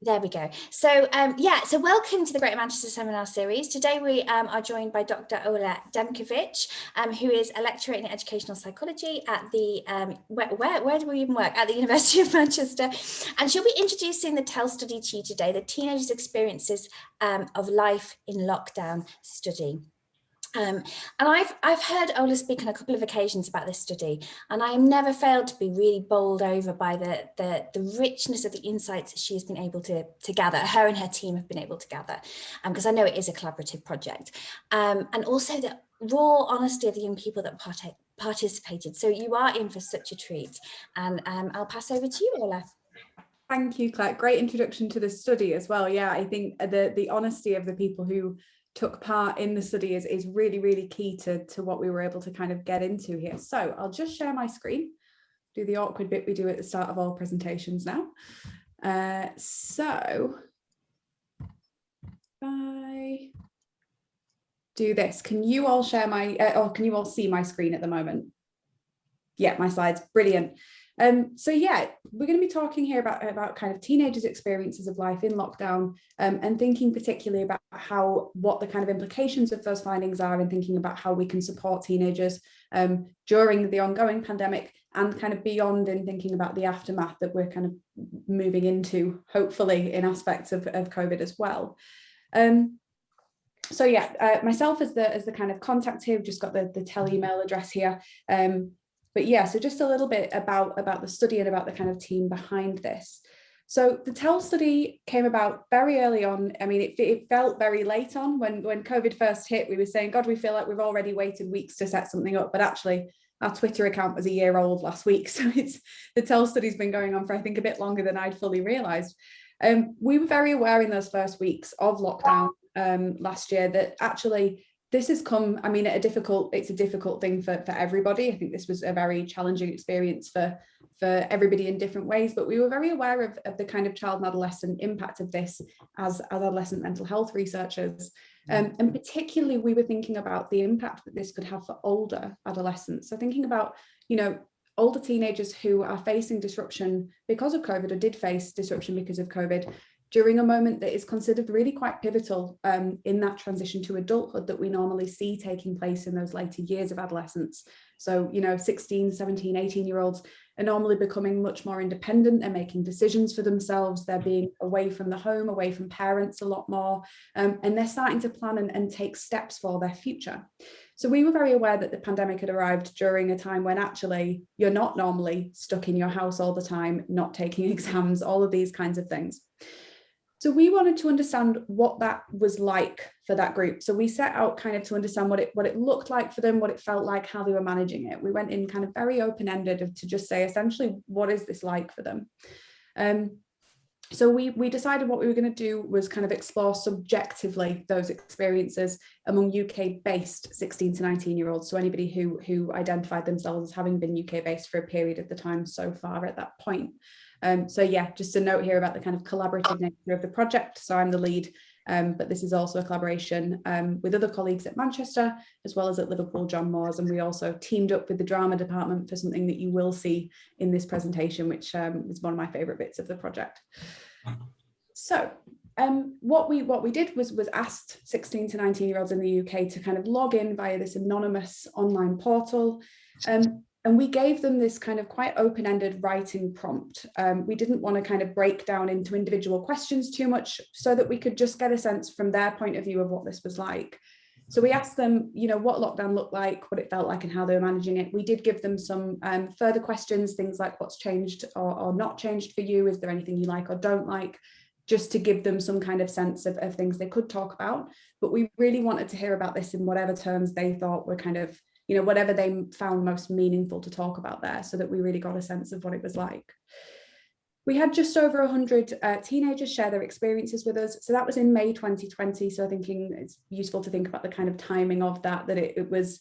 There we go. So so welcome to the Greater Manchester Seminar Series. Today we are joined by Dr. Ola Demkowicz, who is a lecturer in educational psychology at the, where do we even work? At the University of Manchester. And she'll be introducing the TEL study to you today, the Teenagers' Experiences of Life in Lockdown study. And I've heard Ola speak on a couple of occasions about this study, and I have never failed to be really bowled over by the richness of the insights that she has been able to gather, her and her team have been able to gather, because I know it is a collaborative project, and also the raw honesty of the young people that participated. So you are in for such a treat, and I'll pass over to you, Ola. Thank you, Claire. Great introduction to the study as well. Yeah, I think the honesty of the people who took part in the study is really, really key to what we were able to kind of get into here. So I'll just share my screen, do the awkward bit we do at the start of all presentations now. So if I do this, can you all share my, or can you all see my screen at the moment? Yeah, my slides, brilliant. So yeah, we're going to be talking here about kind of teenagers' experiences of life in lockdown, and thinking particularly about what the kind of implications of those findings are, and thinking about how we can support teenagers during the ongoing pandemic and kind of beyond, in thinking about the aftermath that we're kind of moving into, hopefully, in aspects of COVID as well. So yeah, myself as the kind of contact here, we've just got the TEL email address here. But yeah, so just a little bit about the study and about the kind of team behind this. So the TEL study came about very early on. I mean, it felt very late on when COVID first hit. We were saying, God, we feel like we've already waited weeks to set something up. But actually, our Twitter account was a year old last week. So the TEL study's been going on for, I think, a bit longer than I'd fully realised. We were very aware in those first weeks of lockdown last year that actually this has come, I mean, it's a difficult thing for everybody. I think this was a very challenging experience for everybody in different ways, but we were very aware of the kind of child and adolescent impact of this as adolescent mental health researchers. And particularly we were thinking about the impact that this could have for older adolescents. So thinking about, older teenagers who are facing disruption because of COVID, or did face disruption because of COVID, during a moment that is considered really quite pivotal in that transition to adulthood that we normally see taking place in those later years of adolescence. So, 16, 17, 18-year-olds are normally becoming much more independent. They're making decisions for themselves. They're being away from the home, away from parents a lot more. And they're starting to plan and take steps for their future. So we were very aware that the pandemic had arrived during a time when actually you're not normally stuck in your house all the time, not taking exams, all of these kinds of things. So we wanted to understand what that was like for that group. So we set out kind of to understand what it looked like for them, what it felt like, how they were managing it. We went in kind of very open-ended to just say, essentially, what is this like for them? So we decided what we were going to do was kind of explore subjectively those experiences among UK-based 16 to 19-year-olds. So anybody who identified themselves as having been UK-based for a period of the time so far at that point. So yeah, just a note here about the kind of collaborative nature of the project. So I'm the lead, but this is also a collaboration with other colleagues at Manchester, as well as at Liverpool John Moores. And we also teamed up with the drama department for something that you will see in this presentation, which is one of my favourite bits of the project. So what we did was asked 16 to 19-year-olds in the UK to kind of log in via this anonymous online portal. And we gave them this kind of quite open-ended writing prompt. We didn't want to kind of break down into individual questions too much, so that we could just get a sense from their point of view of what this was like. So we asked them, what lockdown looked like, what it felt like, and how they were managing it. We did give them some further questions, things like what's changed or not changed for you. Is there anything you like or don't like? Just to give them some kind of sense of things they could talk about. But we really wanted to hear about this in whatever terms they thought were kind of, whatever they found most meaningful to talk about there, so that we really got a sense of what it was like. We had just over 100 teenagers share their experiences with us. So that was in May 2020. So thinking it's useful to think about the kind of timing of that it was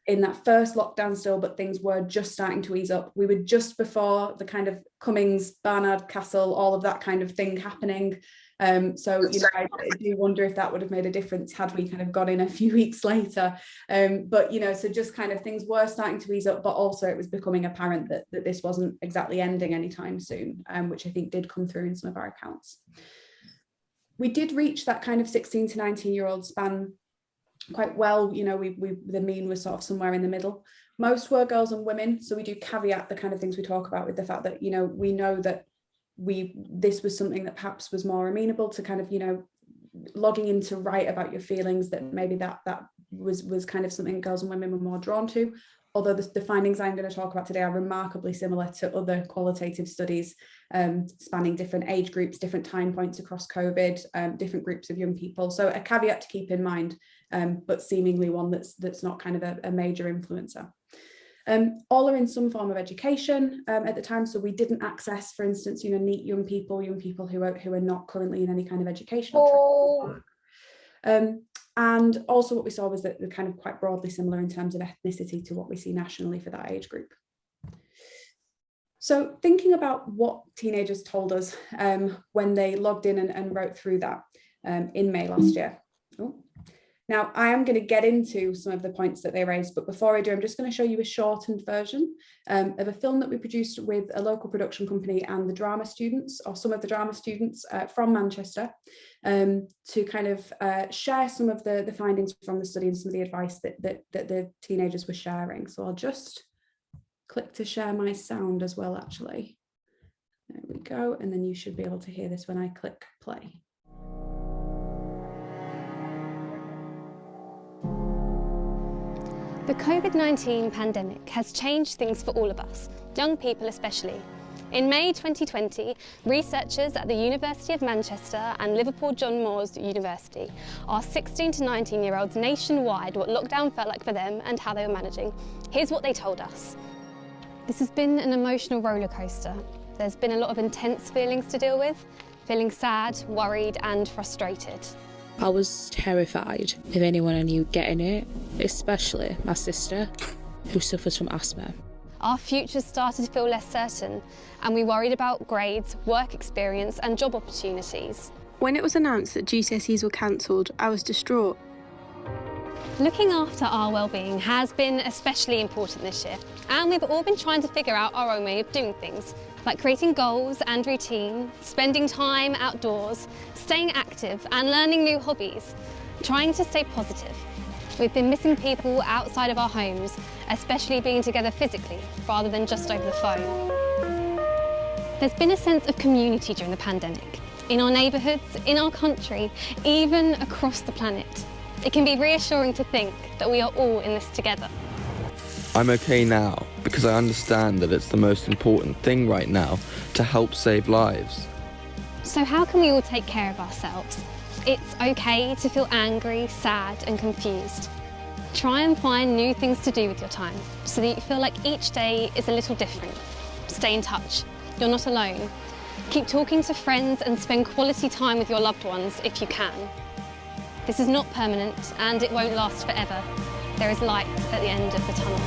in that first lockdown still, but things were just starting to ease up. We were just before the kind of Cummings, Barnard Castle, all of that kind of thing happening. So, you know, I do wonder if that would have made a difference had we kind of got in a few weeks later. But, you know, so just kind of things were starting to ease up, but also it was becoming apparent that this wasn't exactly ending anytime soon, which I think did come through in some of our accounts. We did reach that kind of 16 to 19-year-old span quite well. You know, the mean was sort of somewhere in the middle. Most were girls and women, so we do caveat the kind of things we talk about with the fact that, you know, we know that this was something that perhaps was more amenable to kind of, you know, logging in to write about your feelings, that maybe that was kind of something girls and women were more drawn to. Although the findings I'm going to talk about today are remarkably similar to other qualitative studies spanning different age groups, different time points across COVID, different groups of young people. So a caveat to keep in mind, but seemingly one that's not kind of a major influencer. All are in some form of education at the time, so we didn't access, for instance, you know, neat young people who are not currently in any kind of educational training. And also what we saw was that they're kind of quite broadly similar in terms of ethnicity to what we see nationally for that age group. So thinking about what teenagers told us when they logged in and wrote through that in May last year. Now, I am going to get into some of the points that they raised, but before I do, I'm just going to show you a shortened version of a film that we produced with a local production company and the drama students, or some of the drama students from Manchester, to kind of share some of the findings from the study and some of the advice that the teenagers were sharing. So I'll just click to share my sound as well, actually. There we go. And then you should be able to hear this when I click play. The COVID-19 pandemic has changed things for all of us, young people especially. In May 2020, researchers at the University of Manchester and Liverpool John Moores University asked 16 to 19-year-olds nationwide what lockdown felt like for them and how they were managing. Here's what they told us. This has been an emotional roller coaster. There's been a lot of intense feelings to deal with, feeling sad, worried and frustrated. I was terrified of anyone I knew getting it, especially my sister, who suffers from asthma. Our futures started to feel less certain, and we worried about grades, work experience and job opportunities. When it was announced that GCSEs were cancelled, I was distraught. Looking after our well-being has been especially important this year, and we've all been trying to figure out our own way of doing things, like creating goals and routine, spending time outdoors, staying active and learning new hobbies, trying to stay positive. We've been missing people outside of our homes, especially being together physically rather than just over the phone. There's been a sense of community during the pandemic, in our neighbourhoods, in our country, even across the planet. It can be reassuring to think that we are all in this together. I'm okay now because I understand that it's the most important thing right now to help save lives. So how can we all take care of ourselves? It's okay to feel angry, sad and confused. Try and find new things to do with your time so that you feel like each day is a little different. Stay in touch. You're not alone. Keep talking to friends and spend quality time with your loved ones if you can. This is not permanent and it won't last forever. There is light at the end of the tunnel.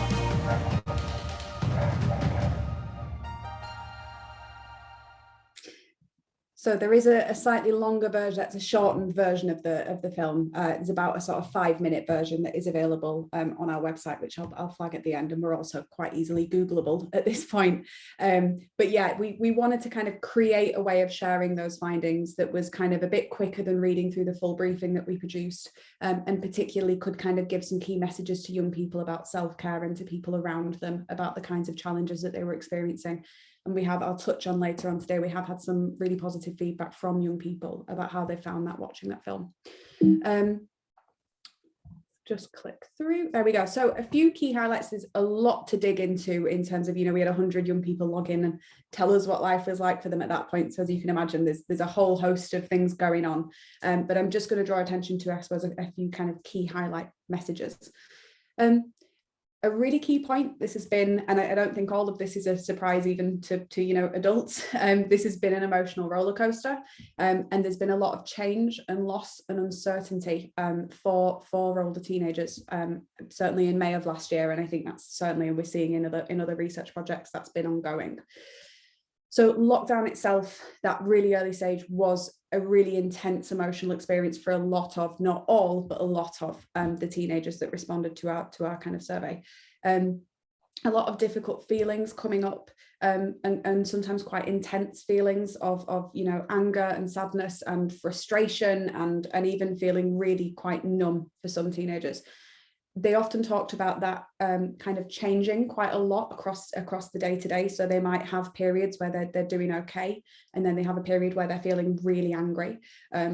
So there is a slightly longer version, that's a shortened version of the film. It's about a sort of 5-minute version that is available on our website, which I'll flag at the end, and we're also quite easily Googleable at this point. But yeah, we wanted to kind of create a way of sharing those findings that was kind of a bit quicker than reading through the full briefing that we produced, and particularly could kind of give some key messages to young people about self-care and to people around them about the kinds of challenges that they were experiencing. And I'll touch on later on today, we have had some really positive feedback from young people about how they found that watching that film. Just click through, there we go. So a few key highlights, there's a lot to dig into in terms of, you know, we had 100 young people log in and tell us what life was like for them at that point. So as you can imagine, there's a whole host of things going on. But I'm just going to draw attention to, I suppose, a few kind of key highlight messages. A really key point, this has been, and I don't think all of this is a surprise even to you know, adults, this has been an emotional roller coaster, and there's been a lot of change and loss and uncertainty for older teenagers, certainly in May of last year, and I think that's certainly, we're seeing in other research projects, that's been ongoing. So lockdown itself, that really early stage, was a really intense emotional experience for a lot of, not all, but a lot of the teenagers that responded to our kind of survey. A lot of difficult feelings coming up, and sometimes quite intense feelings of you know, anger and sadness and frustration, and even feeling really quite numb for some teenagers. They often talked about that kind of changing quite a lot across the day-to-day. So they might have periods where they're doing okay, and then they have a period where they're feeling really angry,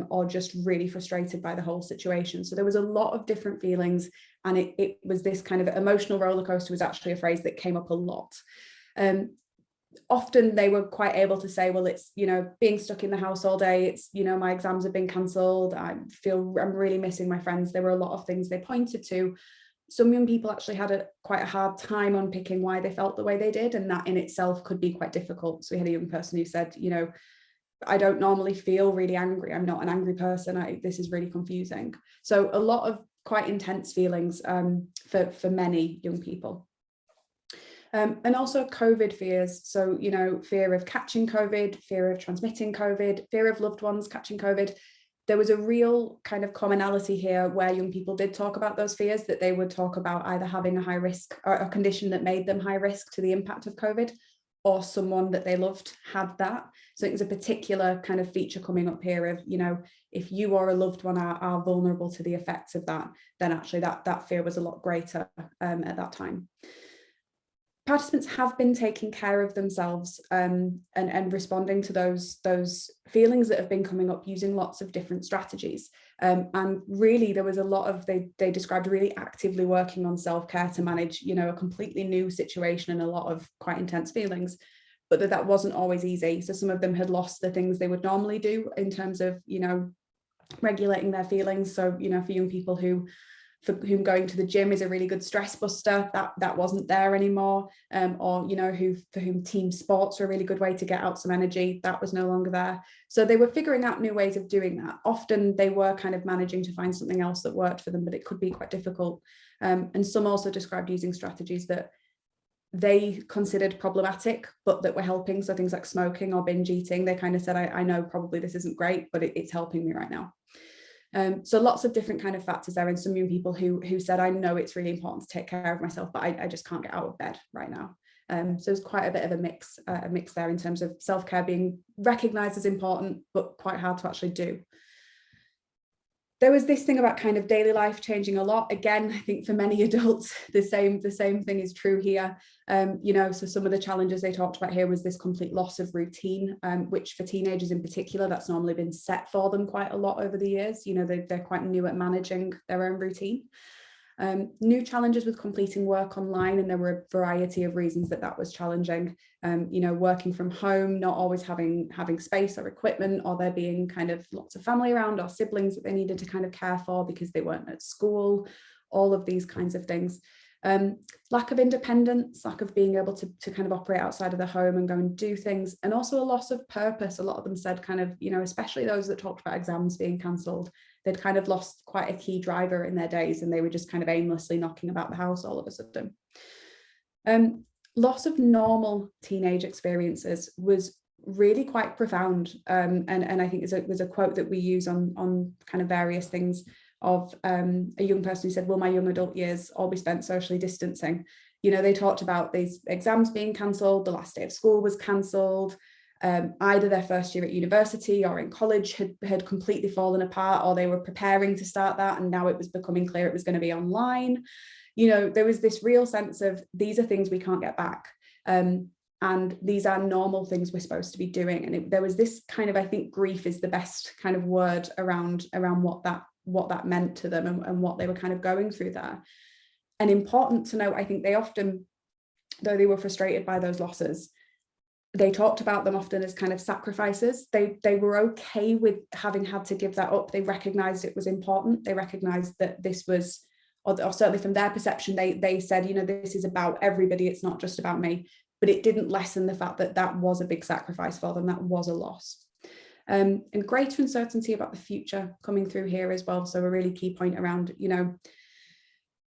or just really frustrated by the whole situation. So there was a lot of different feelings, and it was this kind of emotional roller coaster was actually a phrase that came up a lot. Often they were quite able to say, well, it's, you know, being stuck in the house all day, it's, you know, my exams have been cancelled, I'm really missing my friends. There were a lot of things they pointed to. Some young people actually had quite a hard time unpicking why they felt the way they did, and that in itself could be quite difficult. So we had a young person who said, you know, I don't normally feel really angry, I'm not an angry person, this is really confusing. So a lot of quite intense feelings for many young people. And also COVID fears. So, you know, fear of catching COVID, fear of transmitting COVID, fear of loved ones catching COVID. There was a real kind of commonality here where young people did talk about those fears, that they would talk about either having a high risk or a condition that made them high risk to the impact of COVID, or someone that they loved had that. So it was a particular kind of feature coming up here of, you know, if you or a loved one are vulnerable to the effects of that, then actually that fear was a lot greater at that time. Participants have been taking care of themselves and responding to those feelings that have been coming up using lots of different strategies. And really there was a lot of, they described really actively working on self-care to manage, you know, a completely new situation and a lot of quite intense feelings, but that wasn't always easy. So some of them had lost the things they would normally do in terms of, you know, regulating their feelings. So, you know, for young people for whom going to the gym is a really good stress buster, that wasn't there anymore, or, you know, for whom team sports are a really good way to get out some energy, that was no longer there. So they were figuring out new ways of doing that. Often they were kind of managing to find something else that worked for them, but it could be quite difficult. And some also described using strategies that they considered problematic, but that were helping. So things like smoking or binge eating, they kind of said, I know probably this isn't great, but it's helping me right now. So lots of different kind of factors there, and some young people who said, I know it's really important to take care of myself, but I just can't get out of bed right now. So there's quite a bit of a mix there in terms of self-care being recognised as important, but quite hard to actually do. There was this thing about kind of daily life changing a lot. Again, I think for many adults, the same thing is true here. You know, so some of the challenges they talked about here was this complete loss of routine, which for teenagers in particular, that's normally been set for them quite a lot over the years. You know, they're quite new at managing their own routine. New challenges with completing work online, and there were a variety of reasons that was challenging. You know, working from home, not always having space or equipment, or there being kind of lots of family around or siblings that they needed to kind of care for because they weren't at school, all of these kinds of things. Lack of independence, lack of being able to kind of operate outside of the home and go and do things, and also a loss of purpose. A lot of them said kind of, you know, especially those that talked about exams being cancelled, they'd kind of lost quite a key driver in their days, and they were just kind of aimlessly knocking about the house all of a sudden. Loss of normal teenage experiences was really quite profound, and I think there's a quote that we use on kind of various things of a young person who said, will my young adult years all be spent socially distancing? You know, they talked about these exams being cancelled, the last day of school was cancelled, either their first year at university or in college had completely fallen apart, or they were preparing to start that and now it was becoming clear it was going to be online. You know, there was this real sense of, these are things we can't get back, and these are normal things we're supposed to be doing. And there was this kind of, I think grief is the best kind of word around what that meant to them and what they were kind of going through there. And important to note, I think they often, though they were frustrated by those losses, they talked about them often as kind of sacrifices. They were okay with having had to give that up. They recognized it was important. They recognized that this was, or certainly from their perception, they said, you know, this is about everybody, it's not just about me. But it didn't lessen the fact that was a big sacrifice for them. That was a loss. And greater uncertainty about the future coming through here as well. So a really key point around, you know,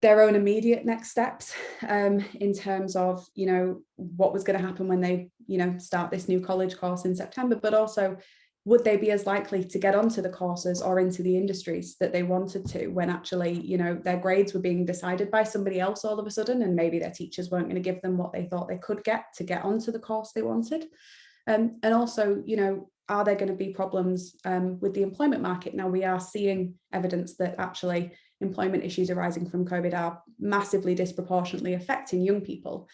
their own immediate next steps in terms of, you know, what was going to happen when they, you know, start this new college course in September, but also would they be as likely to get onto the courses or into the industries that they wanted to, when actually, you know, their grades were being decided by somebody else all of a sudden, and maybe their teachers weren't going to give them what they thought they could get to get onto the course they wanted. And also, you know, are there going to be problems with the employment market? Now, we are seeing evidence that actually employment issues arising from COVID are massively disproportionately affecting young people.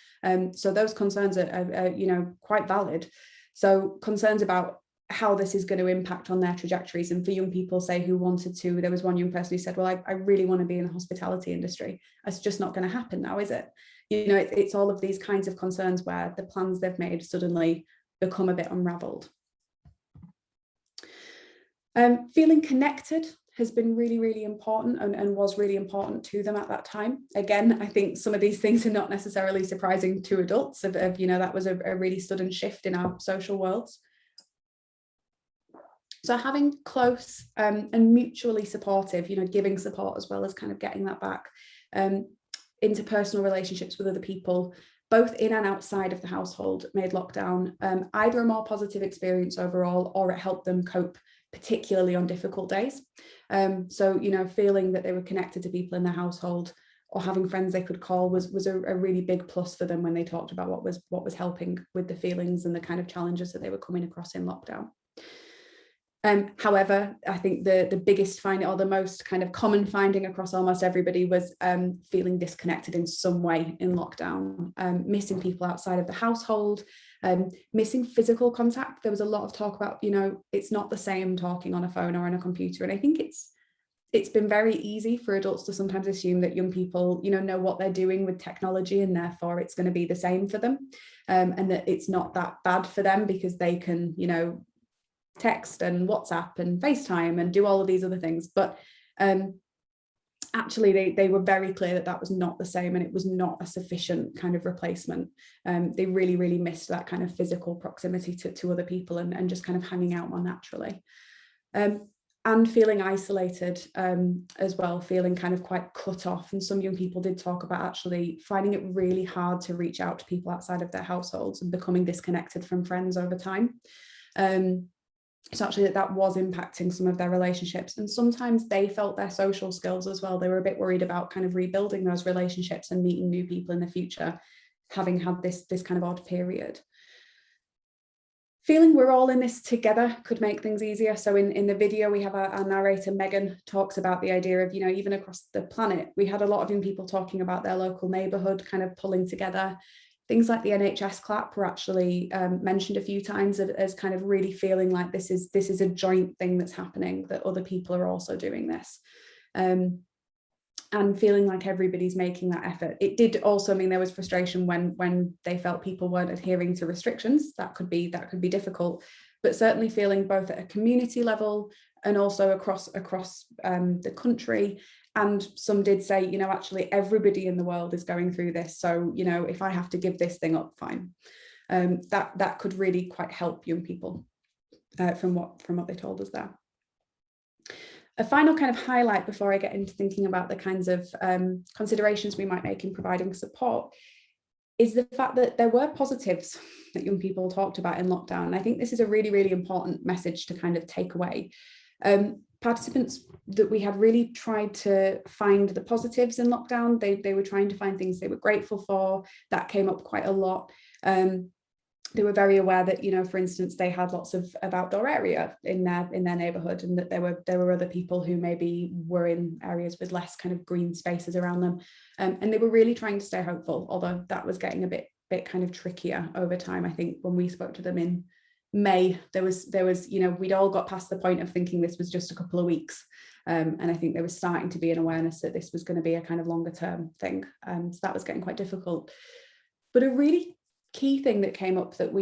So those concerns are, you know, quite valid. So concerns about how this is going to impact on their trajectories. And for young people, say, who wanted to, there was one young person who said, well, I really want to be in the hospitality industry. It's just not going to happen now, is it? You know, it's all of these kinds of concerns where the plans they've made suddenly become a bit unraveled. Feeling connected has been really, really important and was really important to them at that time. Again, I think some of these things are not necessarily surprising to adults of you know, that was a really sudden shift in our social worlds. So having close and mutually supportive, you know, giving support as well as kind of getting that back, interpersonal relationships with other people, both in and outside of the household, made lockdown either a more positive experience overall, or it helped them cope, particularly on difficult days. So, you know, feeling that they were connected to people in their household or having friends they could call was a really big plus for them when they talked about what was helping with the feelings and the kind of challenges that they were coming across in lockdown. However, I think the biggest finding, or the most kind of common finding across almost everybody, was feeling disconnected in some way in lockdown, missing people outside of the household, missing physical contact. There was a lot of talk about, you know, it's not the same talking on a phone or on a computer. And I think it's been very easy for adults to sometimes assume that young people, you know what they're doing with technology, and therefore it's going to be the same for them, and that it's not that bad for them because they can, you know, text and WhatsApp and FaceTime and do all of these other things. But actually they were very clear that that was not the same, and it was not a sufficient kind of replacement. They really, really missed that kind of physical proximity to other people and just kind of hanging out more naturally. And feeling isolated as well, feeling kind of quite cut off. And some young people did talk about actually finding it really hard to reach out to people outside of their households and becoming disconnected from friends over time. So actually that was impacting some of their relationships, and sometimes they felt their social skills as well. They were a bit worried about kind of rebuilding those relationships and meeting new people in the future, having had this kind of odd period. Feeling we're all in this together could make things easier. So in the video, we have our narrator, Megan, talks about the idea of, you know, even across the planet, we had a lot of young people talking about their local neighbourhood kind of pulling together. Things like the NHS clap were actually mentioned a few times as kind of really feeling like this is a joint thing that's happening, that other people are also doing this. And feeling like everybody's making that effort. It did also mean there was frustration when they felt people weren't adhering to restrictions. That could be difficult, but certainly feeling both at a community level and also across the country. And some did say, you know, actually everybody in the world is going through this. So, you know, if I have to give this thing up, fine. That could really quite help young people from what they told us there. A final kind of highlight before I get into thinking about the kinds of considerations we might make in providing support is the fact that there were positives that young people talked about in lockdown. And I think this is a really, really important message to kind of take away. Participants that we had really tried to find the positives in lockdown. They were trying to find things they were grateful for. That came up quite a lot. They were very aware that, you know, for instance, they had lots of outdoor area in their neighborhood, and that there were other people who maybe were in areas with less kind of green spaces around them. And they were really trying to stay hopeful, although that was getting a bit kind of trickier over time. I think when we spoke to them in May, there was, you know, we'd all got past the point of thinking this was just a couple of weeks. And I think there was starting to be an awareness that this was going to be a kind of longer term thing. So that was getting quite difficult. But a really key thing that came up that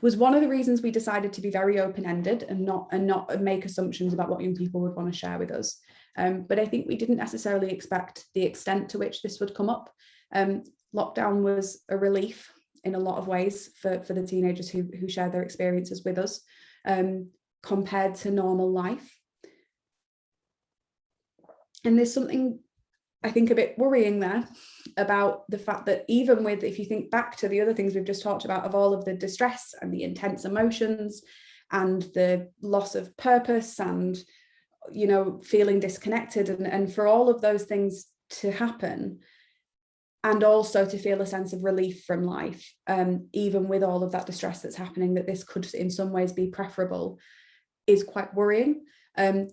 was one of the reasons we decided to be very open-ended and not make assumptions about what young people would want to share with us. But I think we didn't necessarily expect the extent to which this would come up. Lockdown was a relief in a lot of ways for the teenagers who shared their experiences with us, compared to normal life. And there's something I think, a bit worrying there about the fact that even with, if you think back to the other things we've just talked about, of all of the distress and the intense emotions and the loss of purpose and, you know, feeling disconnected, and for all of those things to happen, and also to feel a sense of relief from life, even with all of that distress that's happening, that this could in some ways be preferable, is quite worrying.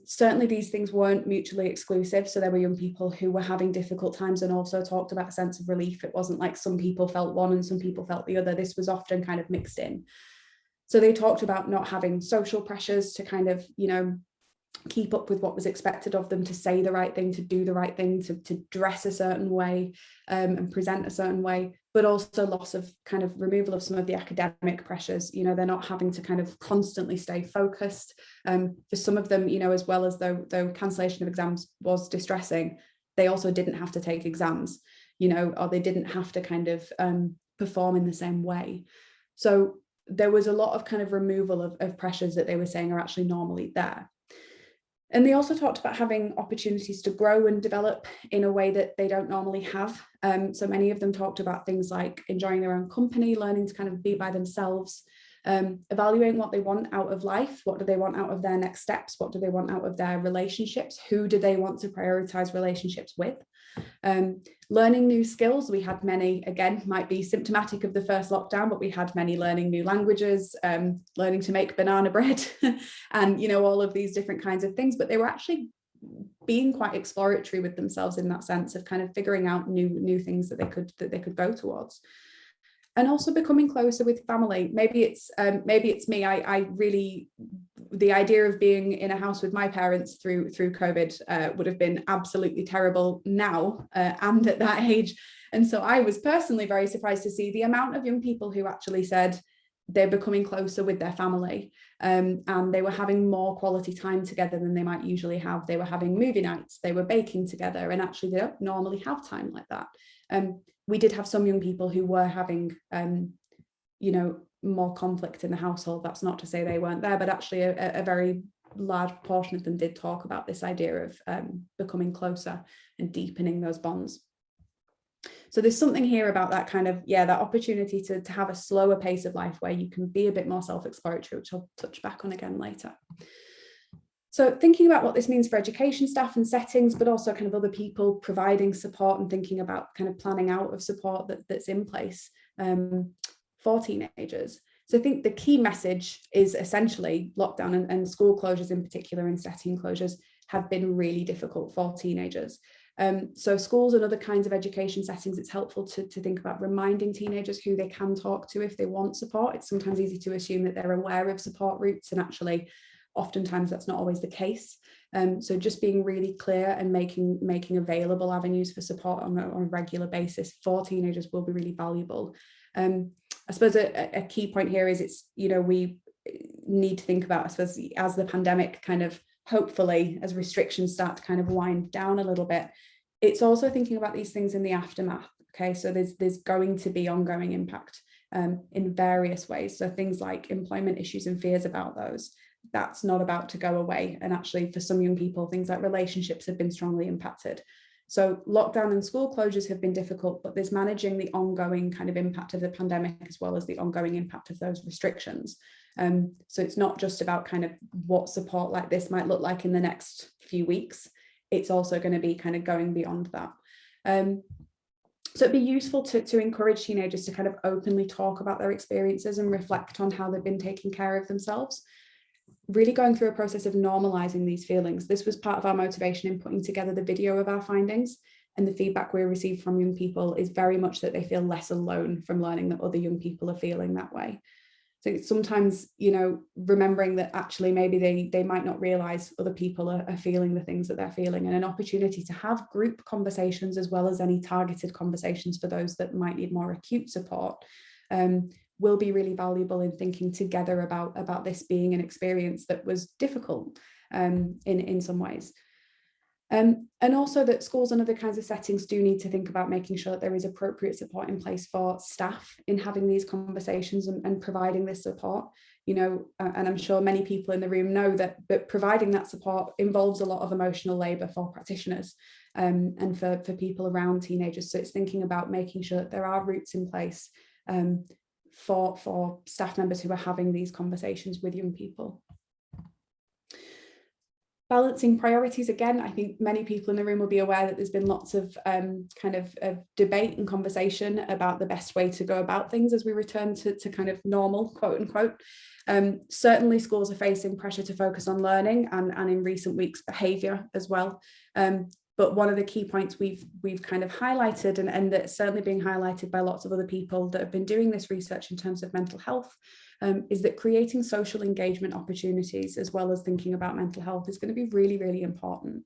Certainly these things weren't mutually exclusive. So there were young people who were having difficult times and also talked about a sense of relief. It wasn't like some people felt one and some people felt the other. This was often kind of mixed in. So they talked about not having social pressures to kind of, you know, keep up with what was expected of them, to say the right thing, to do the right thing, to dress a certain way, and present a certain way, but also loss of kind of removal of some of the academic pressures. You know, they're not having to kind of constantly stay focused. For some of them, you know, as well as though cancellation of exams was distressing, they also didn't have to take exams, you know, or they didn't have to kind of perform in the same way. So there was a lot of kind of removal of pressures that they were saying are actually normally there. And they also talked about having opportunities to grow and develop in a way that they don't normally have. So many of them talked about things like enjoying their own company, learning to kind of be by themselves, evaluating what they want out of life. What do they want out of their next steps? What do they want out of their relationships? Who do they want to prioritize relationships with? Learning new skills. We had many, again, might be symptomatic of the first lockdown, but we had many learning new languages, learning to make banana bread and, you know, all of these different kinds of things, but they were actually being quite exploratory with themselves in that sense of kind of figuring out new things that they could go towards. And also becoming closer with family. Maybe it's me. I really, the idea of being in a house with my parents through COVID would have been absolutely terrible now and at that age. And so I was personally very surprised to see the amount of young people who actually said they're becoming closer with their family, and they were having more quality time together than they might usually have. They were having movie nights, they were baking together, and actually they don't normally have time like that. We did have some young people who were having, you know, more conflict in the household. That's not to say they weren't there, but actually a very large portion of them did talk about this idea of becoming closer and deepening those bonds. So there's something here about that kind of, that opportunity to have a slower pace of life where you can be a bit more self-exploratory, which I'll touch back on again later. So thinking about what this means for education staff and settings, but also kind of other people providing support and thinking about kind of planning out of support that's in place for teenagers. So I think the key message is essentially lockdown and school closures in particular, and setting closures have been really difficult for teenagers. So schools and other kinds of education settings, it's helpful to think about reminding teenagers who they can talk to if they want support. It's sometimes easy to assume that they're aware of support routes, and actually oftentimes that's not always the case. So just being really clear and making available avenues for support on a regular basis for teenagers will be really valuable. I suppose a key point here is it's, you know, we need to think about, I suppose, as the pandemic kind of, hopefully, as restrictions start to kind of wind down a little bit, it's also thinking about these things in the aftermath. Okay, so there's going to be ongoing impact in various ways. So things like employment issues and fears about those, that's not about to go away. And actually for some young people, things like relationships have been strongly impacted. So lockdown and school closures have been difficult, but there's managing the ongoing kind of impact of the pandemic as well as the ongoing impact of those restrictions. So it's not just about kind of what support like this might look like in the next few weeks. It's also going to be kind of going beyond that. So it'd be useful to encourage teenagers to kind of openly talk about their experiences and reflect on how they've been taking care of themselves. Really going through a process of normalizing these feelings. This was part of our motivation in putting together the video of our findings, and the feedback we received from young people is very much that they feel less alone from learning that other young people are feeling that way. So sometimes, you know, remembering that actually maybe they might not realize other people are feeling the things that they're feeling, and an opportunity to have group conversations as well as any targeted conversations for those that might need more acute support will be really valuable in thinking together about this being an experience that was difficult in some ways. And also that schools and other kinds of settings do need to think about making sure that there is appropriate support in place for staff in having these conversations and providing this support, you know, and I'm sure many people in the room know that providing that support involves a lot of emotional labour for practitioners and for people around teenagers. So it's thinking about making sure that there are routes in place for staff members who are having these conversations with young people. Balancing priorities, again, I think many people in the room will be aware that there's been lots of kind of debate and conversation about the best way to go about things as we return to kind of normal, quote unquote. Certainly schools are facing pressure to focus on learning and in recent weeks behaviour as well. But one of the key points we've kind of highlighted and that's certainly being highlighted by lots of other people that have been doing this research in terms of mental health is that creating social engagement opportunities as well as thinking about mental health is going to be really, really important.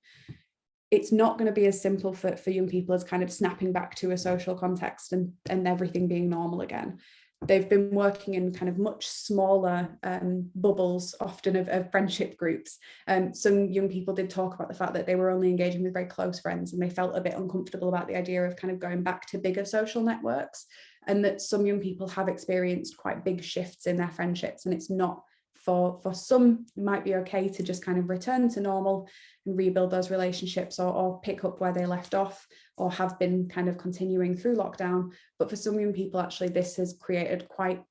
It's not going to be as simple for young people as kind of snapping back to a social context and everything being normal again. They've been working in kind of much smaller bubbles, often of friendship groups. Some young people did talk about the fact that they were only engaging with very close friends and they felt a bit uncomfortable about the idea of kind of going back to bigger social networks, and that some young people have experienced quite big shifts in their friendships, and it's not for some, it might be okay to just kind of return to normal and rebuild those relationships or pick up where they left off or have been kind of continuing through lockdown. But for some young people, actually, this has created quite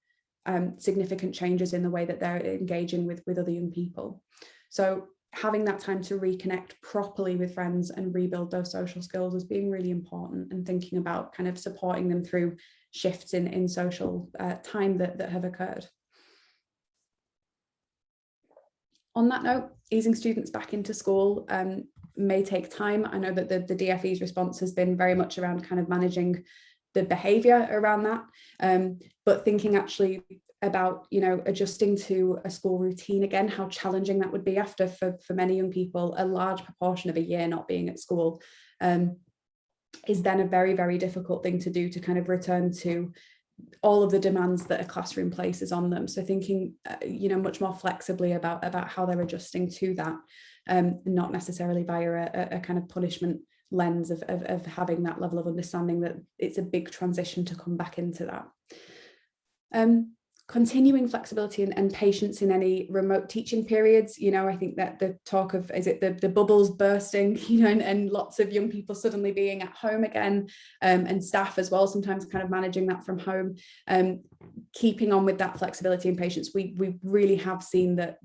significant changes in the way that they're engaging with other young people. So having that time to reconnect properly with friends and rebuild those social skills is being really important, and thinking about kind of supporting them through shifts in social time that have occurred. On that note, easing students back into school may take time. I know that the DfE's response has been very much around kind of managing the behaviour around that, but thinking actually about, you know, adjusting to a school routine again, how challenging that would be after, for many young people, a large proportion of a year not being at school is then a very, very difficult thing to do, to kind of return to all of the demands that a classroom places on them. So thinking, you know, much more flexibly about how they're adjusting to that, not necessarily via a kind of punishment lens of having that level of understanding that it's a big transition to come back into that. Continuing flexibility and patience in any remote teaching periods. You know, I think that the talk of, is it the bubbles bursting, you know, and lots of young people suddenly being at home again, and staff as well, sometimes kind of managing that from home, keeping on with that flexibility and patience. We really have seen that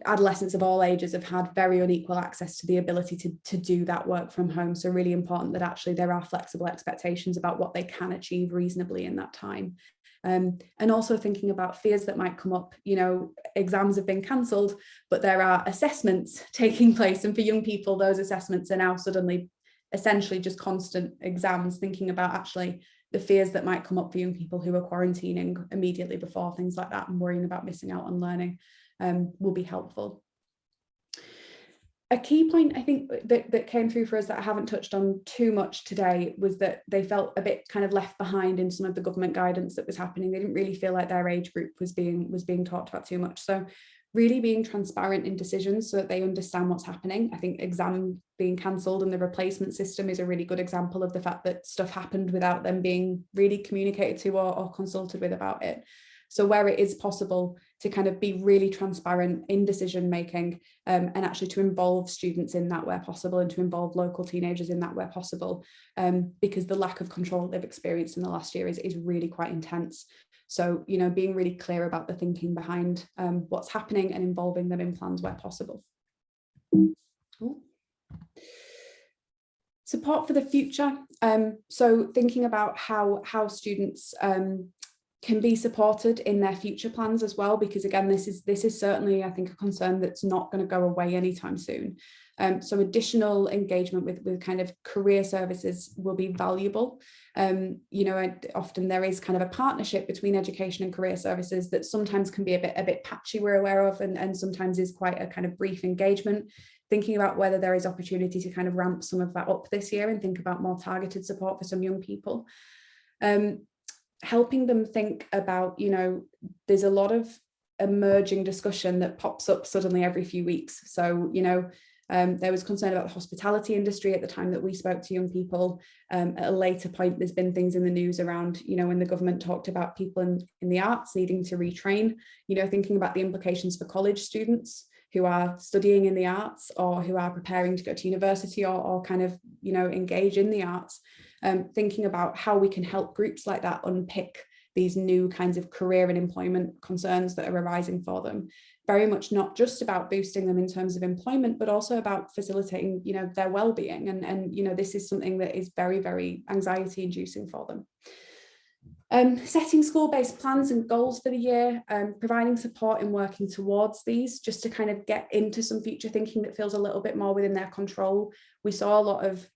adolescents of all ages have had very unequal access to the ability to do that work from home. So really important that actually there are flexible expectations about what they can achieve reasonably in that time. And also thinking about fears that might come up. You know, exams have been cancelled, but there are assessments taking place, and for young people those assessments are now suddenly essentially just constant exams. Thinking about actually the fears that might come up for young people who are quarantining immediately before, things like that, and worrying about missing out on learning will be helpful. A key point I think that came through for us that I haven't touched on too much today was that they felt a bit kind of left behind in some of the government guidance that was happening. They didn't really feel like their age group was being talked about too much. So really being transparent in decisions so that they understand what's happening. I think exam being cancelled and the replacement system is a really good example of the fact that stuff happened without them being really communicated to or consulted with about it. So where it is possible to kind of be really transparent in decision making, and actually to involve students in that where possible, and to involve local teenagers in that where possible, because the lack of control they've experienced in the last year is really quite intense. So, you know, being really clear about the thinking behind what's happening and involving them in plans where possible. Ooh. Support for the future. So thinking about how students can be supported in their future plans as well, because again, this is certainly, I think, a concern that's not going to go away anytime soon. So additional engagement with kind of career services will be valuable. You know, often there is kind of a partnership between education and career services that sometimes can be a bit patchy, we're aware of, and sometimes is quite a kind of brief engagement. Thinking about whether there is opportunity to kind of ramp some of that up this year and think about more targeted support for some young people. Helping them think about, you know, there's a lot of emerging discussion that pops up suddenly every few weeks. So, you know, There was concern about the hospitality industry at the time that we spoke to young people. At a later point, there's been things in the news around, when the government talked about people in the arts needing to retrain, thinking about the implications for college students who are studying in the arts or who are preparing to go to university or kind of, engage in the arts, thinking about how we can help groups like that unpick these new kinds of career and employment concerns that are arising for them. Very much not just about boosting them in terms of employment, but also about facilitating, their well-being. And this is something that is very, very anxiety inducing for them. Setting school-based plans and goals for the year, providing support in working towards these, just to kind of get into some future thinking that feels a little bit more within their control. We saw a lot of,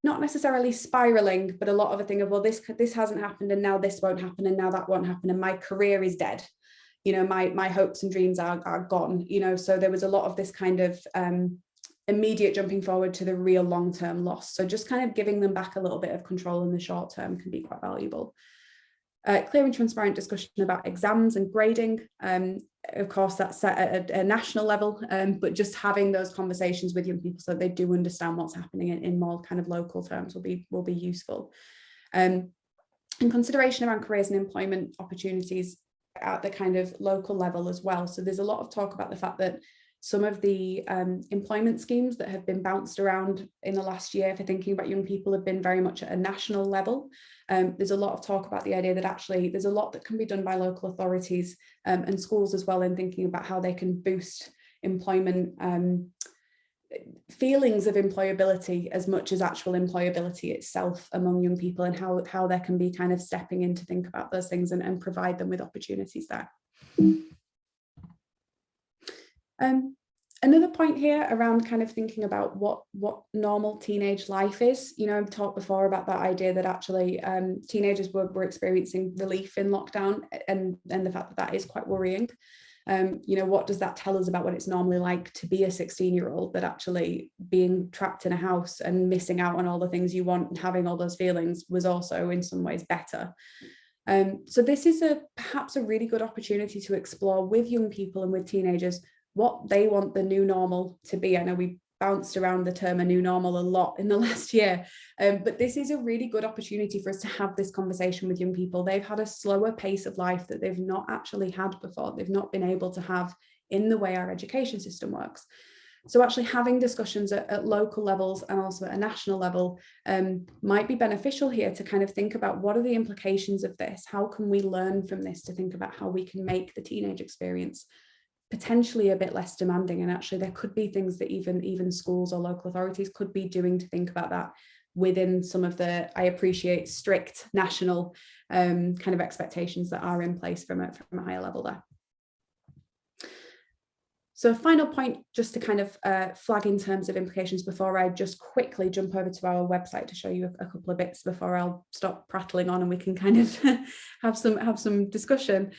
not necessarily spiraling, but a lot of a thing of, well, this hasn't happened and now this won't happen and now that won't happen and my career is dead. My hopes and dreams are gone. So there was a lot of this kind of immediate jumping forward to the real long-term loss. So just kind of giving them back a little bit of control in the short term can be quite valuable. Clear and transparent discussion about exams and grading. Of course, that's set at a national level, but just having those conversations with young people so they do understand what's happening in more kind of local terms will be useful. And consideration around careers and employment opportunities at the kind of local level as well. So there's a lot of talk about the fact that some of the employment schemes that have been bounced around in the last year for thinking about young people have been very much at a national level. There's a lot of talk about the idea that actually there's a lot that can be done by local authorities and schools as well in thinking about how they can boost employment feelings of employability as much as actual employability itself among young people, and how there can be kind of stepping in to think about those things and provide them with opportunities there. Another point here around kind of thinking about what normal teenage life is. I've talked before about that idea that actually teenagers were experiencing relief in lockdown, and the fact that is quite worrying. What does that tell us about what it's normally like to be a 16-year-old, that actually being trapped in a house and missing out on all the things you want and having all those feelings was also in some ways better. So this is perhaps a really good opportunity to explore with young people and with teenagers what they want the new normal to be. I know we bounced around the term a new normal a lot in the last year, but this is a really good opportunity for us to have this conversation with young people. They've had a slower pace of life that they've not actually had before. They've not been able to have in the way our education system works. So actually having discussions at local levels and also at a national level might be beneficial here to kind of think about what are the implications of this? How can we learn from this to think about how we can make the teenage experience potentially a bit less demanding? And actually there could be things that even schools or local authorities could be doing to think about that within some of the, I appreciate, strict national kind of expectations that are in place from a higher level there. So a final point just to kind of flag in terms of implications before I just quickly jump over to our website to show you a couple of bits before I'll stop prattling on and we can kind of have some discussion,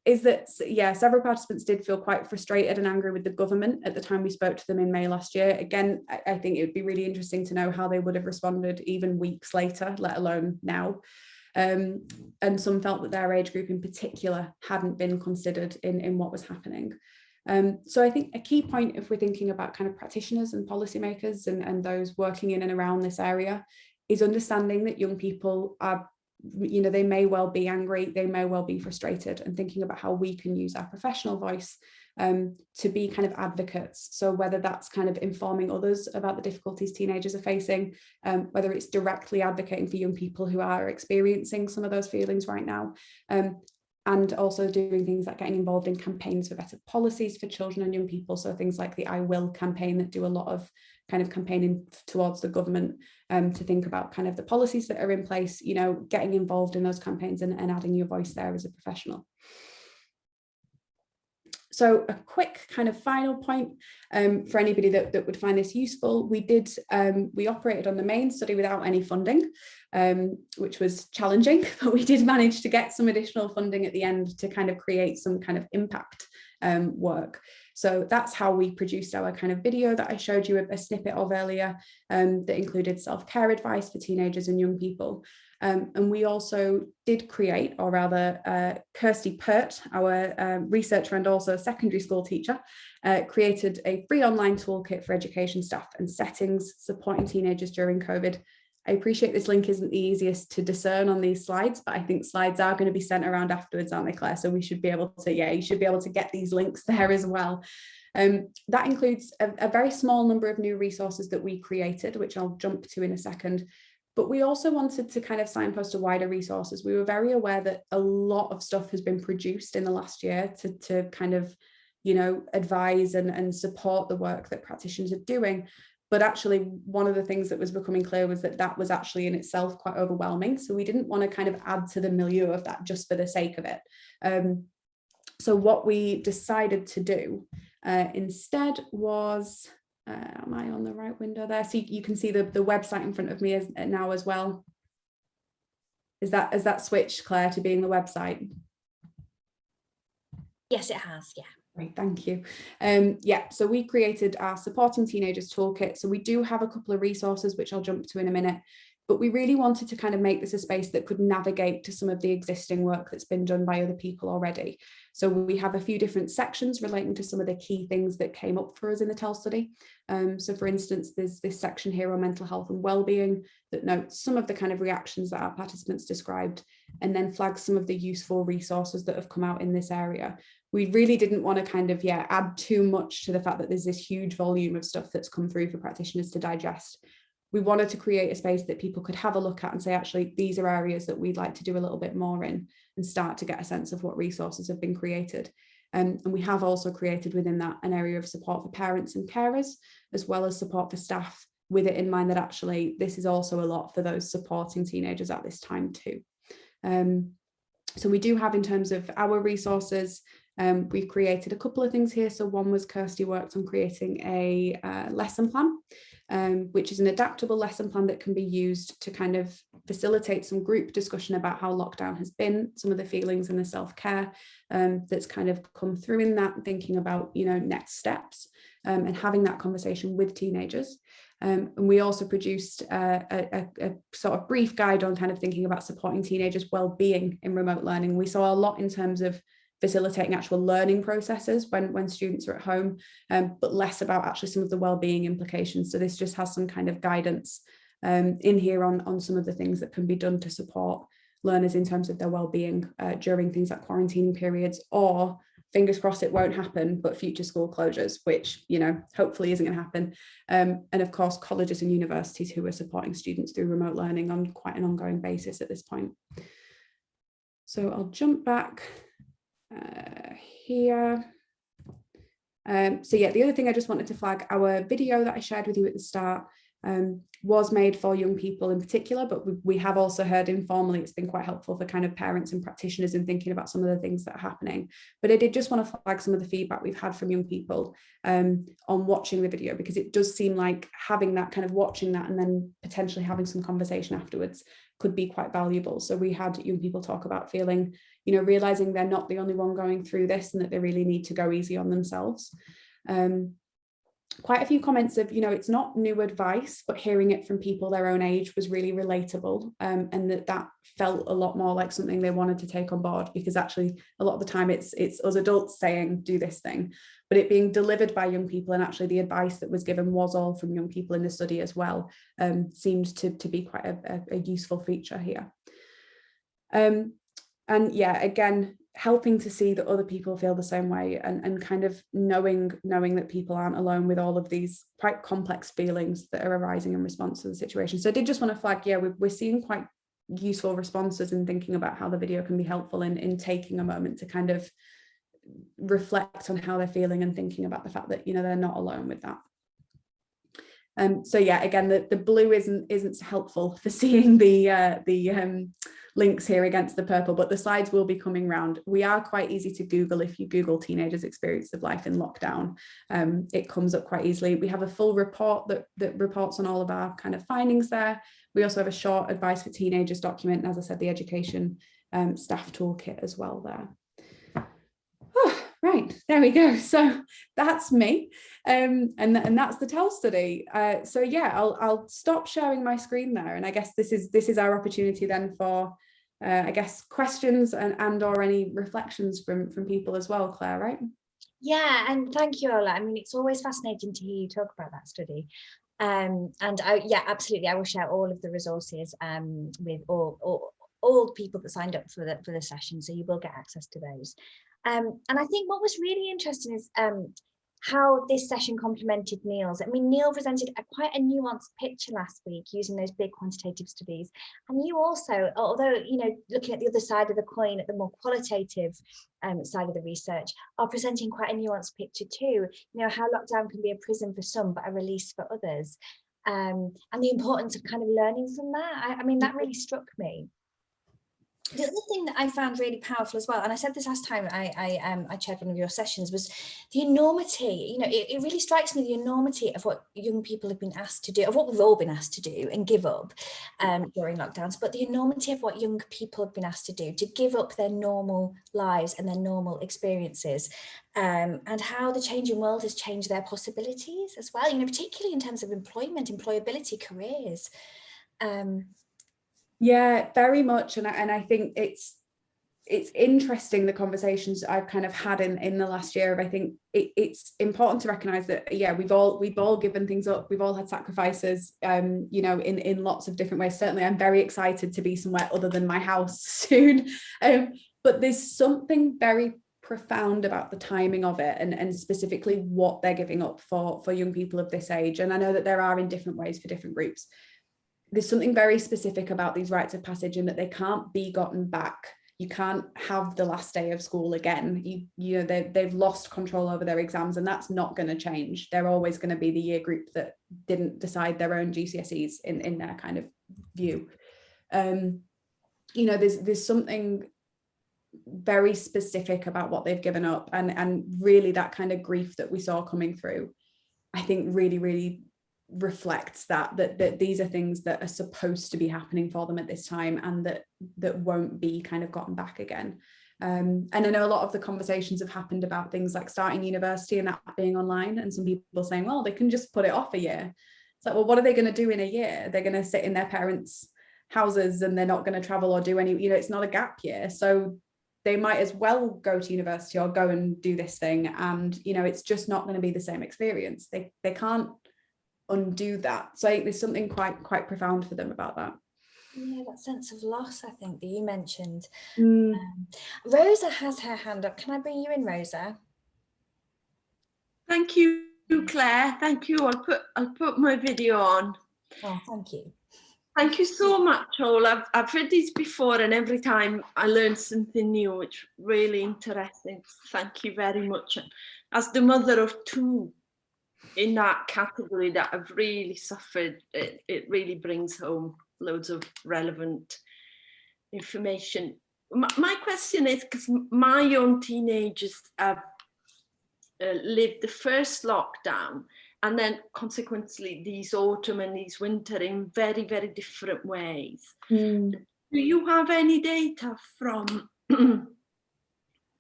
is that, yeah, several participants did feel quite frustrated and angry with the government at the time we spoke to them in May last year. Again, I think it would be really interesting to know how they would have responded even weeks later, let alone now. And some felt that their age group in particular hadn't been considered in what was happening. So I think a key point if we're thinking about kind of practitioners and policymakers and those working in and around this area is understanding that young people are, they may well be angry, they may well be frustrated, and thinking about how we can use our professional voice to be kind of advocates. So whether that's kind of informing others about the difficulties teenagers are facing, whether it's directly advocating for young people who are experiencing some of those feelings right now, and also doing things like getting involved in campaigns for better policies for children and young people. So things like the I Will campaign that do a lot of kind of campaigning towards the government to think about kind of the policies that are in place, getting involved in those campaigns and adding your voice there as a professional. So a quick kind of final point for anybody that would find this useful, we operated on the main study without any funding, which was challenging, but we did manage to get some additional funding at the end to kind of create some kind of impact work. So that's how we produced our kind of video that I showed you a snippet of earlier that included self-care advice for teenagers and young people. And we also did create, or rather Kirsty Pert, our researcher and also secondary school teacher, created a free online toolkit for education staff and settings supporting teenagers during COVID. I appreciate this link isn't the easiest to discern on these slides, but I think slides are going to be sent around afterwards, aren't they, Claire? So we should be able to, you should be able to get these links there as well. That includes a very small number of new resources that we created, which I'll jump to in a second. But we also wanted to kind of signpost to wider resources. We were very aware that a lot of stuff has been produced in the last year to kind of, advise and support the work that practitioners are doing. But actually, one of the things that was becoming clear was that was actually in itself quite overwhelming. So we didn't want to kind of add to the milieu of that just for the sake of it. So what we decided to do instead was, am I on the right window there? So you can see the website in front of me now as well. Has that switched, Claire, to being the website? Yes, it has, yeah. Great, thank you. So we created our Supporting Teenagers Toolkit. So we do have a couple of resources, which I'll jump to in a minute, but we really wanted to kind of make this a space that could navigate to some of the existing work that's been done by other people already. So we have a few different sections relating to some of the key things that came up for us in the TEL study. So for instance, there's this section here on mental health and wellbeing that notes some of the kind of reactions that our participants described, and then flags some of the useful resources that have come out in this area. We really didn't want to kind of, add too much to the fact that there's this huge volume of stuff that's come through for practitioners to digest. We wanted to create a space that people could have a look at and say, actually, these are areas that we'd like to do a little bit more in, and start to get a sense of what resources have been created. And we have also created within that an area of support for parents and carers, as well as support for staff, with it in mind that actually this is also a lot for those supporting teenagers at this time too. So we do have, in terms of our resources, we've created a couple of things here. So one was Kirsty worked on creating a lesson plan, which is an adaptable lesson plan that can be used to kind of facilitate some group discussion about how lockdown has been, some of the feelings and the self-care that's kind of come through in that, thinking about, next steps, and having that conversation with teenagers. And we also produced a sort of brief guide on kind of thinking about supporting teenagers' well-being in remote learning. We saw a lot in terms of facilitating actual learning processes when students are at home, but less about actually some of the well-being implications. So this just has some kind of guidance in here on some of the things that can be done to support learners in terms of their well-being during things like quarantining periods, or fingers crossed it won't happen, but future school closures, which, hopefully isn't going to happen. And of course, colleges and universities who are supporting students through remote learning on quite an ongoing basis at this point. So I'll jump back here. The other thing I just wanted to flag, our video that I shared with you at the start was made for young people in particular, but we have also heard informally it's been quite helpful for kind of parents and practitioners in thinking about some of the things that are happening. But I did just want to flag some of the feedback we've had from young people on watching the video, because it does seem like having that kind of watching that and then potentially having some conversation afterwards could be quite valuable. So we had young people talk about feeling, realizing they're not the only one going through this and that they really need to go easy on themselves. Quite a few comments of, it's not new advice, but hearing it from people their own age was really relatable, and that felt a lot more like something they wanted to take on board, because actually a lot of the time it's us adults saying, do this thing, but it being delivered by young people, and actually the advice that was given was all from young people in the study as well, seemed to be quite a useful feature here. And again, helping to see that other people feel the same way, and kind of knowing that people aren't alone with all of these quite complex feelings that are arising in response to the situation. So I did just want to flag, we're seeing quite useful responses and thinking about how the video can be helpful in taking a moment to kind of reflect on how they're feeling and thinking about the fact that, they're not alone with that. Again, the blue isn't helpful for seeing the links here against the purple, but the slides will be coming round. We are quite easy to Google. If you Google teenagers' experience of life in lockdown, it comes up quite easily. We have a full report that reports on all of our kind of findings there. We also have a short advice for teenagers document, and as I said, the education staff toolkit as well there. Right, there we go. So that's me, and that's the TEL study. So yeah, I'll stop sharing my screen there, and I guess this is our opportunity then for I guess questions and or any reflections from people as well, Claire, right? Yeah, and thank you, Ola. I mean, it's always fascinating to hear you talk about that study. And yeah, absolutely, I will share all of the resources with all people that signed up for the session, so you will get access to those. And I think what was really interesting is how this session complemented Neil's. I mean, Neil presented quite a nuanced picture last week using those big quantitative studies. And you also, although, you know, looking at the other side of the coin, at the more qualitative side of the research, are presenting quite a nuanced picture too. You know, how lockdown can be a prison for some, but a release for others. And the importance of kind of learning from that. I mean, that really struck me. The other thing that I found really powerful as well, and I said this last time I chaired one of your sessions, was the enormity. You know, it really strikes me the enormity of what young people have been asked to do, of what we've all been asked to do and give up during lockdowns, but the enormity of what young people have been asked to do, to give up their normal lives and their normal experiences, and how the changing world has changed their possibilities as well, you know, particularly in terms of employment, employability, careers. Yeah, very much, and I think it's interesting, the conversations I've kind of had in the last year. Of I think it's important to recognize that we've all given things up, we've all had sacrifices, you know, in lots of different ways. Certainly, I'm very excited to be somewhere other than my house soon, but there's something very profound about the timing of it, and specifically what they're giving up for young people of this age. And I know that there are in different ways for different groups. There's something very specific about these rites of passage, in that they can't be gotten back. You can't have the last day of school again. You know, they've lost control over their exams, and that's not going to change. They're always going to be the year group that didn't decide their own GCSEs in their kind of view. You know, there's something very specific about what they've given up, and really that kind of grief that we saw coming through, I think really reflects that these are things that are supposed to be happening for them at this time, and that won't be kind of gotten back again. And I know a lot of the conversations have happened about things like starting university and that being online, and some people saying, well, they can just put it off a year. It's like, well, what are they going to do in a year? They're going to sit in their parents' houses and they're not going to travel or do any, you know, it's not a gap year, so they might as well go to university or go and do this thing, and you know, it's just not going to be the same experience. They can't undo that. So there's something quite profound for them about that. Yeah, that sense of loss, I think, that you mentioned. Rosa has her hand up. Can I bring you in, Rosa? Thank you, Claire. Thank you. I'll put my video on. Oh, thank you. Thank you so much, all. I've read these before, and every time I learn something new, which is really interesting. Thank you very much. As the mother of two in that category that have really suffered, it really brings home loads of relevant information. My question is, because my young teenagers have lived the first lockdown, and then consequently these autumn and these winter in very different ways. Do you have any data from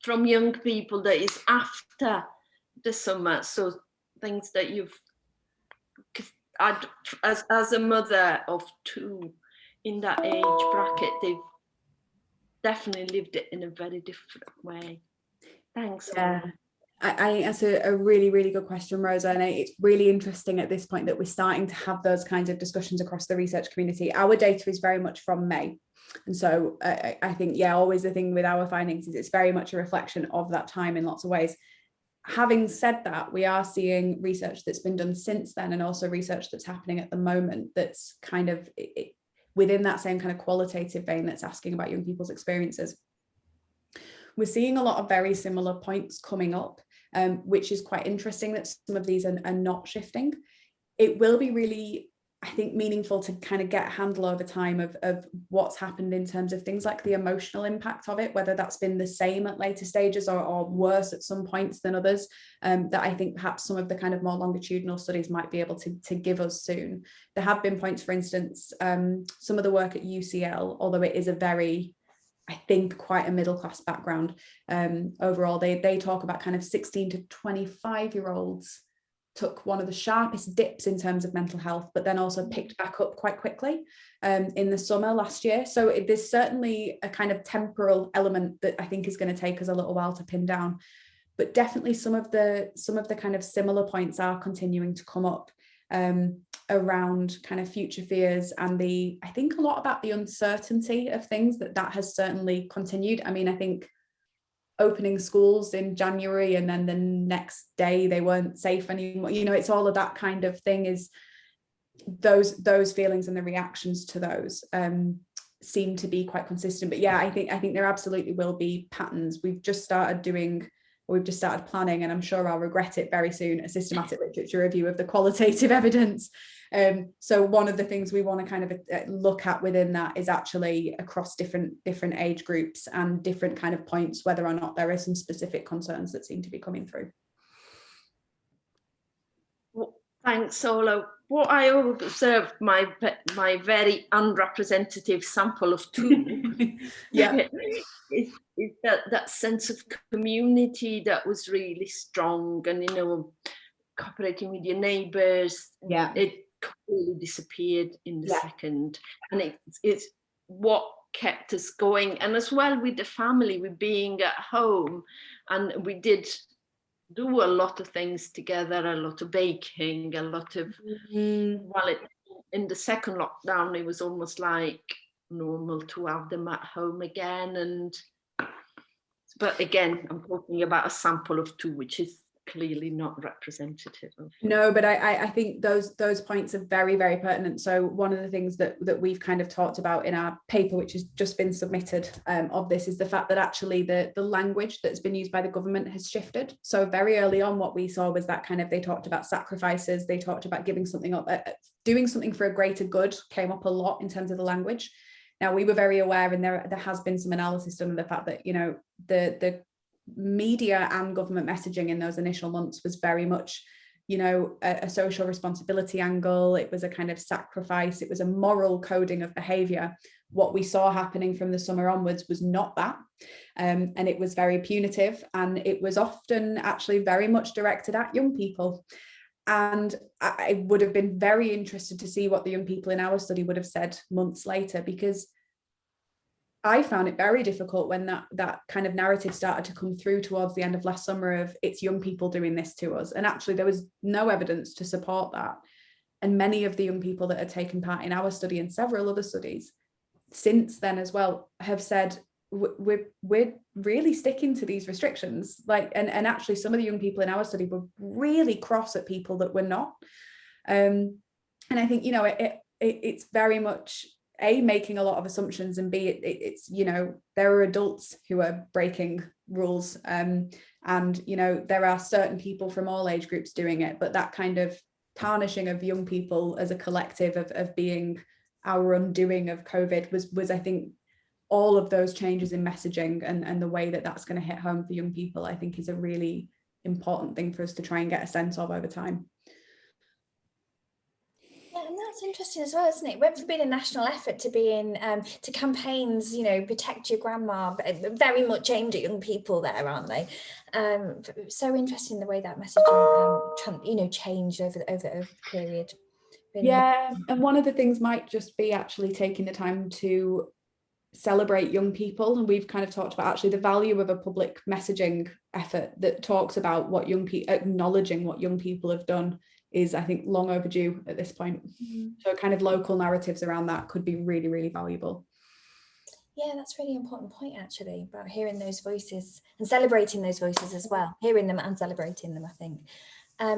young people that is after the summer? So things that you've, as a mother of two in that age bracket, they've definitely lived it in a very different way. Thanks. Yeah, I that's a really good question, Rosa, and it's really interesting at this point that we're starting to have those kinds of discussions across the research community. Our data is very much from May, and so I think, yeah, always the thing with our findings is it's very much a reflection of that time in lots of ways. Having said that, we are seeing research that's been done since then, and also research that's happening at the moment that's kind of within that same kind of qualitative vein that's asking about young people's experiences. We're seeing a lot of very similar points coming up, which is quite interesting that some of these are not shifting. It will be really, I think, meaningful to kind of get a handle over time of what's happened in terms of things like the emotional impact of it, whether that's been the same at later stages or worse at some points than others, that I think perhaps some of the kind of more longitudinal studies might be able to give us soon. There have been points, for instance, some of the work at UCL, although it is a very, I think, quite a middle class background. Overall, they talk about kind of 16 to 25-year-olds took one of the sharpest dips in terms of mental health, but then also picked back up quite quickly in the summer last year. So there's certainly a kind of temporal element that I think is going to take us a little while to pin down. But definitely some of the kind of similar points are continuing to come up around kind of future fears, and I think a lot about the uncertainty of things that has certainly continued. I mean, I think opening schools in January and then the next day they weren't safe anymore, you know, it's all of that kind of thing, is those feelings and the reactions to those seem to be quite consistent. But yeah, I think there absolutely will be patterns. We've just started planning, and I'm sure I'll regret it very soon, a systematic literature review of the qualitative evidence. So one of the things we want to kind of look at within that is actually across different age groups and different kind of points, whether or not there are some specific concerns that seem to be coming through. Well, thanks, Ola. What I observed, my very unrepresentative sample of 2, Yeah. is that sense of community that was really strong, and, you know, cooperating with your neighbours. Yeah. It completely disappeared in the second, and it's what kept us going. And as well with the family, with being at home, and we did do a lot of things together, a lot of baking, a lot of well, in the second lockdown it was almost like normal to have them at home again. But again, I'm talking about a sample of 2, which is clearly not representative of. No, but I think those points are very, very pertinent. So one of the things that we've kind of talked about in our paper, which has just been submitted of this, is the fact that actually the language that's been used by the government has shifted. So very early on, what we saw was that kind of, they talked about sacrifices, they talked about giving something up, doing something for a greater good came up a lot in terms of the language. Now, we were very aware, and there has been some analysis done of the fact that, you know, the media and government messaging in those initial months was very much, you know, a social responsibility angle. It was a kind of sacrifice. It was a moral coding of behaviour. What we saw happening from the summer onwards was not that. And it was very punitive, and it was often actually very much directed at young people. And I would have been very interested to see what the young people in our study would have said months later, because I found it very difficult when that kind of narrative started to come through towards the end of last summer of, it's young people doing this to us. And actually there was no evidence to support that. And many of the young people that had taken part in our study and several other studies since then as well have said, we're really sticking to these restrictions. Like, and actually some of the young people in our study were really cross at people that were not. And I think, you know, it's very much A, making a lot of assumptions, and B, it's, you know, there are adults who are breaking rules, and, you know, there are certain people from all age groups doing it, but that kind of tarnishing of young people as a collective of being our undoing of COVID was I think all of those changes in messaging and the way that that's going to hit home for young people, I think is a really important thing for us to try and get a sense of over time. Yeah, and that's interesting as well, isn't it? Whether it's been a national effort to be in to campaigns, you know, protect your grandma, but very much aimed at young people there, aren't they? So interesting the way that messaging, you know, changed over the period. Yeah, and one of the things might just be actually taking the time to celebrate young people, and we've kind of talked about actually the value of a public messaging effort that talks about what young people, acknowledging what young people have done, is I think long overdue at this point. So kind of local narratives around that could be really, really valuable. Yeah, that's a really important point actually, about hearing those voices and celebrating those voices as well, hearing them and celebrating them, I think. I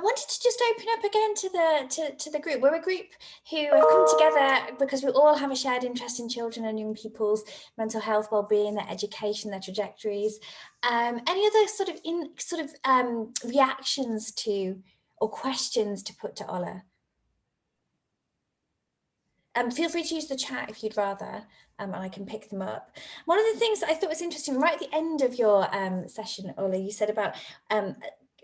wanted to just open up again to the group. We're a group who have come together because we all have a shared interest in children and young people's mental health, well-being, their education, their trajectories. Any other reactions to or questions to put to Ola? Feel free to use the chat if you'd rather, and I can pick them up. One of the things that I thought was interesting, right at the end of your session, Ola, you said about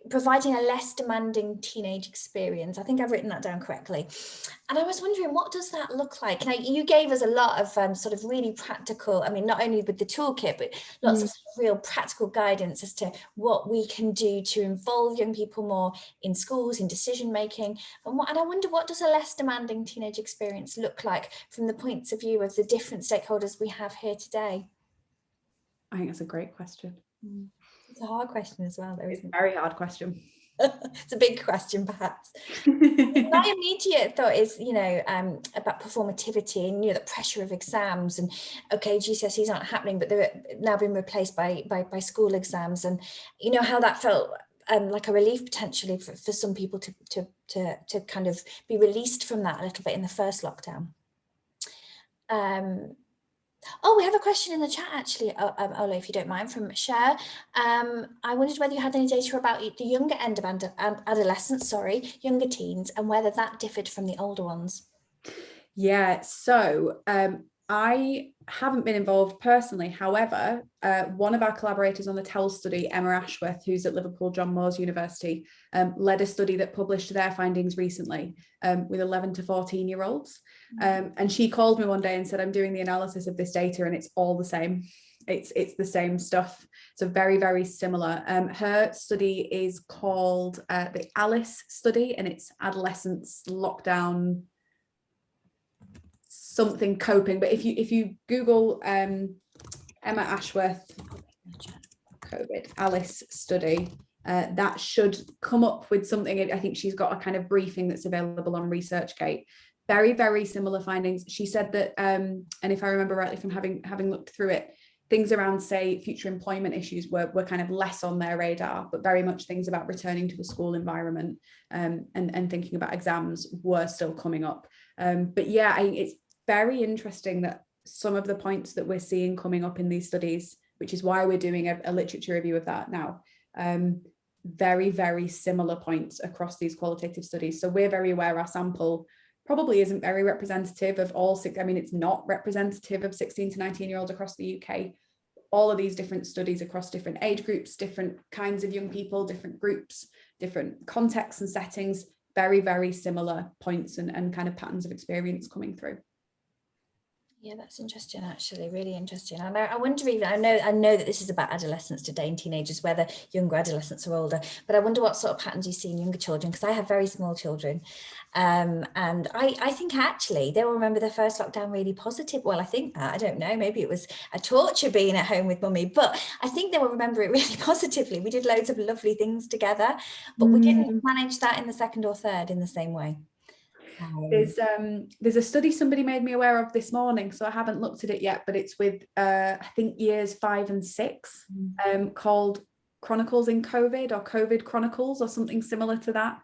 providing a less demanding teenage experience. I think I've written that down correctly. And I was wondering, what does that look like? Now, you gave us a lot of sort of really practical, I mean, not only with the toolkit, but lots of real practical guidance as to what we can do to involve young people more in schools, in decision making. And I wonder, what does a less demanding teenage experience look like from the points of view of the different stakeholders we have here today? I think that's a great question. It's a hard question as well, though, isn't it? It's a very hard question. It's a big question, perhaps. My immediate thought is, about performativity and, the pressure of exams, and okay, GCSEs aren't happening, but they're now being replaced by school exams, and how that felt like a relief potentially for some people to kind of be released from that a little bit in the first lockdown. Oh, we have a question in the chat actually, Ola, if you don't mind, from Cher. I wondered whether you had any data about the younger end of adolescents, younger teens, and whether that differed from the older ones. Yeah, so I haven't been involved personally. However, one of our collaborators on the TELS study, Emma Ashworth, who's at Liverpool John Moores University, led a study that published their findings recently with 11 to 14-year-olds. And she called me one day and said, I'm doing the analysis of this data and it's all the same. It's the same stuff. So very, very similar. Her study is called the ALICE study, and it's adolescence lockdown something coping. But if you Google Emma Ashworth COVID ALICE study, that should come up with something. I think she's got a kind of briefing that's available on ResearchGate. Very, very similar findings. She said that, and if I remember rightly from having looked through it, things around, say, future employment issues were kind of less on their radar, but very much things about returning to the school environment and thinking about exams were still coming up. But yeah, it's very interesting that some of the points that we're seeing coming up in these studies, which is why we're doing a literature review of that now, very, very similar points across these qualitative studies. So we're very aware our sample probably isn't very representative of all six. I mean, it's not representative of 16 to 19-year-olds across the UK. All of these different studies across different age groups, different kinds of young people, different groups, different contexts and settings, very, very similar points and kind of patterns of experience coming through. Yeah, that's interesting, actually, really interesting. And I wonder even, I know that this is about adolescents today and teenagers, whether younger adolescents or older, but I wonder what sort of patterns you see in younger children, because I have very small children. And I think actually they will remember their first lockdown really positive. Well, I think that, I don't know, maybe it was a torture being at home with mummy, but I think they will remember it really positively. We did loads of lovely things together, but we didn't manage that in the second or third in the same way. There's a study somebody made me aware of this morning, so I haven't looked at it yet, but it's with I think years 5 and 6, called Chronicles in COVID, or COVID Chronicles, or something similar to that.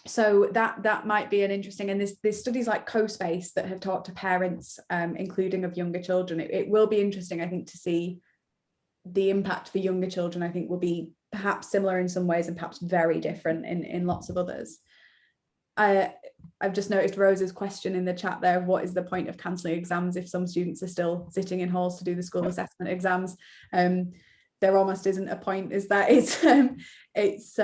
So that might be an interesting, and there's studies like CoSpace that have talked to parents, including of younger children. It will be interesting, I think, to see the impact for younger children. I think will be perhaps similar in some ways and perhaps very different in lots of others. I've just noticed Rose's question in the chat there, what is the point of cancelling exams if some students are still sitting in halls to do the school assessment exams? There almost isn't a point, is that it's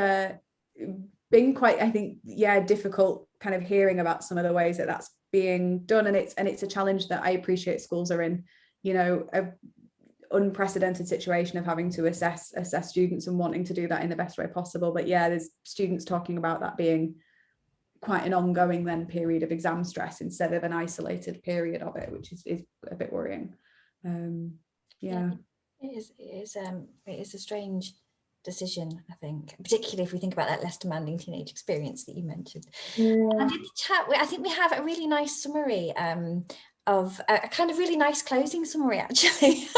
been quite, I think, difficult kind of hearing about some of the ways that that's being done, and it's a challenge that I appreciate schools are in, a unprecedented situation of having to assess students and wanting to do that in the best way possible. But yeah, there's students talking about that being quite an ongoing then period of exam stress instead of an isolated period of it, which is a bit worrying. It is a strange decision, I think, particularly if we think about that less demanding teenage experience that you mentioned. And in the chat, I think we have a really nice summary of a kind of really nice closing summary, actually,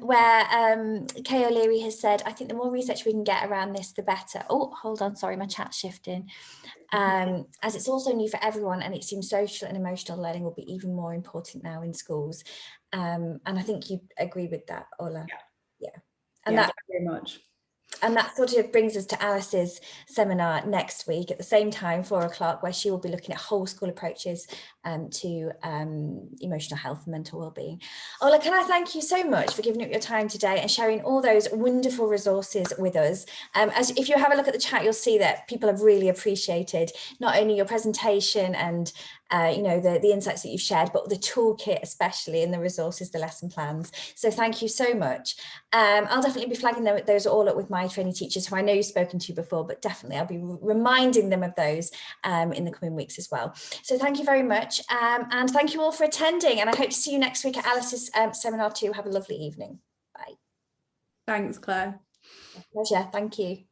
where Kay O'Leary has said, I think the more research we can get around this, the better. Oh, hold on, sorry, my chat's shifting. As it's also new for everyone, and it seems social and emotional learning will be even more important now in schools. And I think you agree with that, Ola. Yeah. And yeah, that very much. And that sort of brings us to Alice's seminar next week at the same time, 4 o'clock, where she will be looking at whole school approaches to emotional health and mental wellbeing. Ola, can I thank you so much for giving up your time today and sharing all those wonderful resources with us. As if you have a look at the chat, you'll see that people have really appreciated not only your presentation and the insights that you've shared, but the toolkit especially, and the resources, the lesson plans. So thank you so much. I'll definitely be flagging those all up with my trainee teachers who I know you've spoken to before, but definitely I'll be reminding them of those in the coming weeks as well. So thank you very much, and thank you all for attending, and I hope to see you next week at Alice's seminar too. Have a lovely evening. Bye. Thanks, Claire. Pleasure. Thank you.